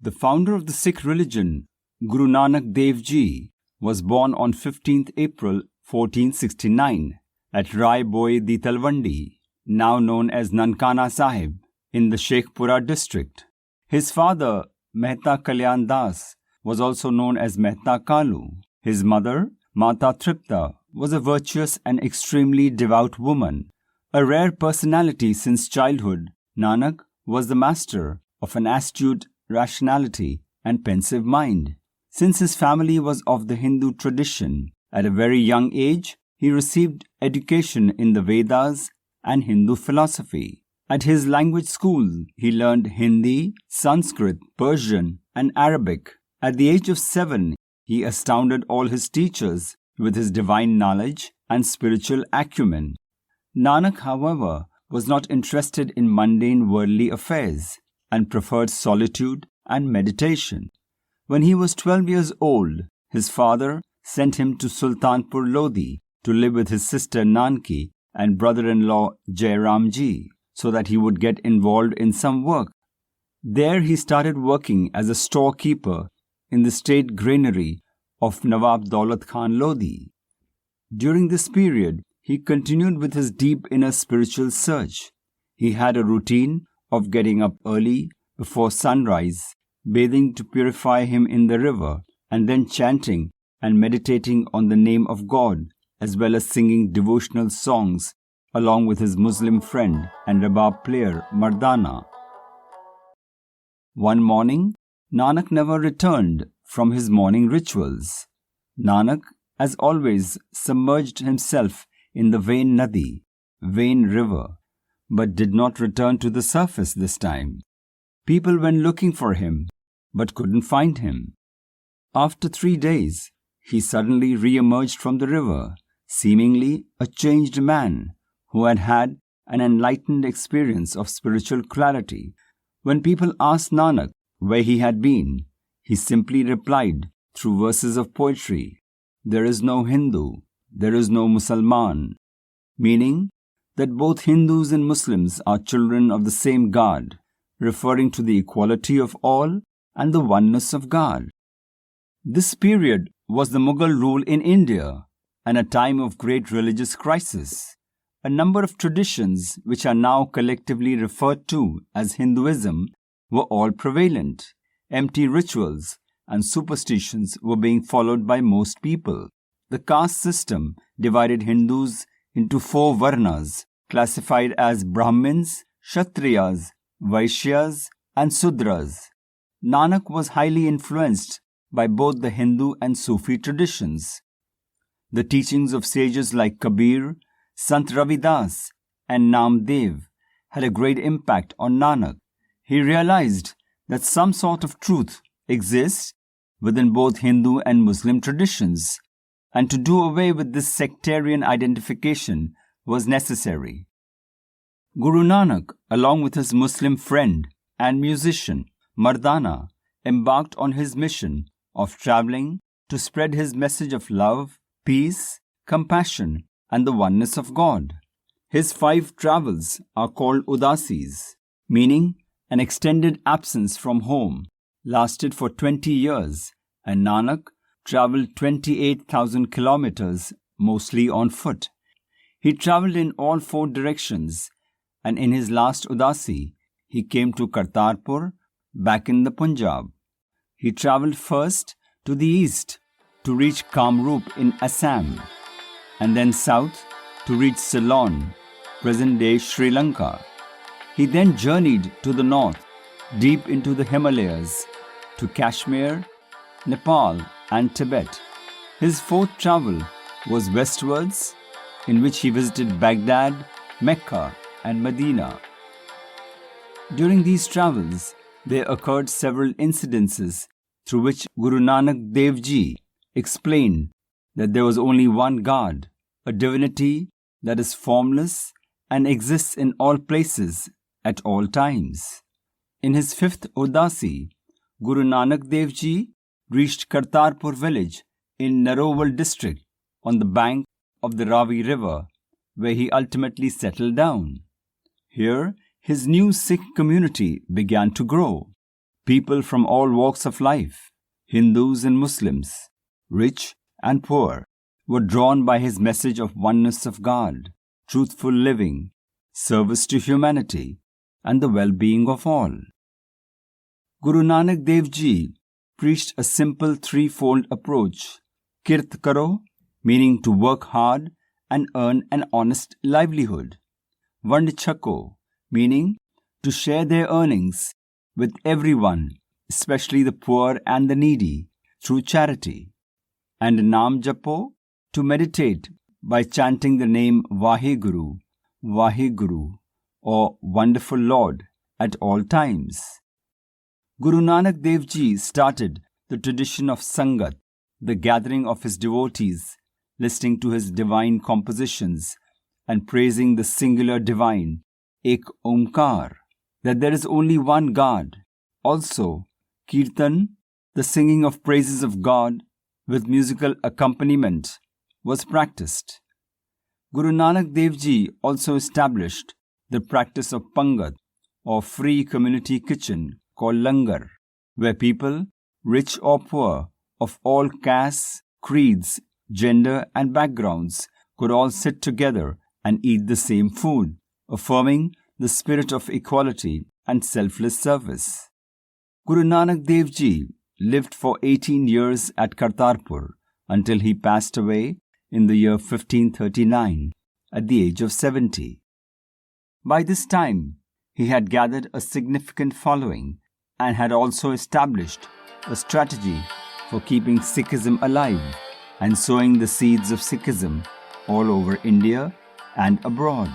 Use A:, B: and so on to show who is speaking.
A: The founder of the Sikh religion, Guru Nanak Dev Ji, was born on 15th April 1469 at Rai Boi di Talwandi, now known as Nankana Sahib, in the Sheikhpura district. His father, Mehta Kalyan Das, was also known as Mehta Kalu. His mother, Mata Tripta, was a virtuous and extremely devout woman. A rare personality since childhood, Nanak was the master of an astute rationality and pensive mind. Since his family was of the Hindu tradition, at a very young age, he received education in the Vedas and Hindu philosophy. At his language school, he learned Hindi, Sanskrit, Persian, and Arabic. At the age of 7, he astounded all his teachers with his divine knowledge and spiritual acumen. Nanak, however, was not interested in mundane worldly affairs and preferred solitude and meditation. When he was 12 years old, his father sent him to Sultanpur Lodi to live with his sister Nanki and brother-in-law Jairamji so that he would get involved in some work. There he started working as a storekeeper in the state granary of Nawab Daulat Khan Lodi. During this period, he continued with his deep inner spiritual search. He had a routine of getting up early before sunrise, bathing to purify him in the river, and then chanting and meditating on the name of God, as well as singing devotional songs along with his Muslim friend and rabab player Mardana. One morning, Nanak never returned from his morning rituals. Nanak, as always, submerged himself in the Vain Nadi, Vain River, but did not return to the surface this time. People went looking for him, but couldn't find him. After 3 days, he suddenly re-emerged from the river, seemingly a changed man who had had an enlightened experience of spiritual clarity. When people asked Nanak where he had been, he simply replied through verses of poetry, "There is no Hindu, there is no Musalman," meaning that both Hindus and Muslims are children of the same God, referring to the equality of all and the oneness of God. This period was the Mughal rule in India and a time of great religious crisis. A number of traditions, which are now collectively referred to as Hinduism, were all prevalent. Empty rituals and superstitions were being followed by most people. The caste system divided Hindus into 4 varnas, classified as Brahmins, Kshatriyas, Vaishyas, and Sudras. Nanak was highly influenced by both the Hindu and Sufi traditions. The teachings of sages like Kabir, Sant Ravidas, and Naam Dev had a great impact on Nanak. He realized that some sort of truth exists within both Hindu and Muslim traditions, and to do away with this sectarian identification was necessary. Guru Nanak, along with his Muslim friend and musician Mardana, embarked on his mission of traveling to spread his message of love, peace, compassion, and the oneness of God. His 5 travels are called Udasis, meaning an extended absence from home, lasted for 20 years, and Nanak travelled 28,000 kilometers, mostly on foot. He travelled in all 4 directions, and in his last Udasi, he came to Kartarpur, back in the Punjab. He travelled first to the east to reach Kamrup in Assam, and then south to reach Ceylon, present-day Sri Lanka. He then journeyed to the north, deep into the Himalayas, to Kashmir, Nepal, and Tibet. His 4th travel was westwards, in which he visited Baghdad, Mecca, and Medina. During these travels, there occurred several incidences through which Guru Nanak Dev Ji explained that there was only one God, a divinity that is formless and exists in all places at all times. In his 5th Udasi, Guru Nanak Dev Ji reached Kartarpur village in Narowal district on the bank of the Ravi river, where he ultimately settled down. Here, his new Sikh community began to grow. People from all walks of life, Hindus and Muslims, rich and poor, were drawn by his message of oneness of God, truthful living, service to humanity, and the well-being of all. Guru Nanak Dev Ji preached a simple threefold approach: Kirat Karo, meaning to work hard and earn an honest livelihood; Chakko, meaning to share their earnings with everyone, especially the poor and the needy, through charity; and Naam, Japo, to meditate by chanting the name Vaheguru, Vaheguru, or Wonderful Lord, at all times. Guru Nanak Dev Ji started the tradition of Sangat, the gathering of his devotees, listening to his divine compositions and praising the singular divine, Ek Omkar, that there is only one God. Also, Kirtan, the singing of praises of God with musical accompaniment, was practiced. Guru Nanak Dev Ji also established the practice of Pangat, or free community kitchen called Langar, where people, rich or poor, of all castes, creeds, gender and backgrounds, could all sit together and eat the same food, affirming the spirit of equality and selfless service. Guru Nanak Dev Ji lived for 18 years at Kartarpur until he passed away in the year 1539 at the age of 70. By this time, he had gathered a significant following and had also established a strategy for keeping Sikhism alive and sowing the seeds of Sikhism all over India and abroad.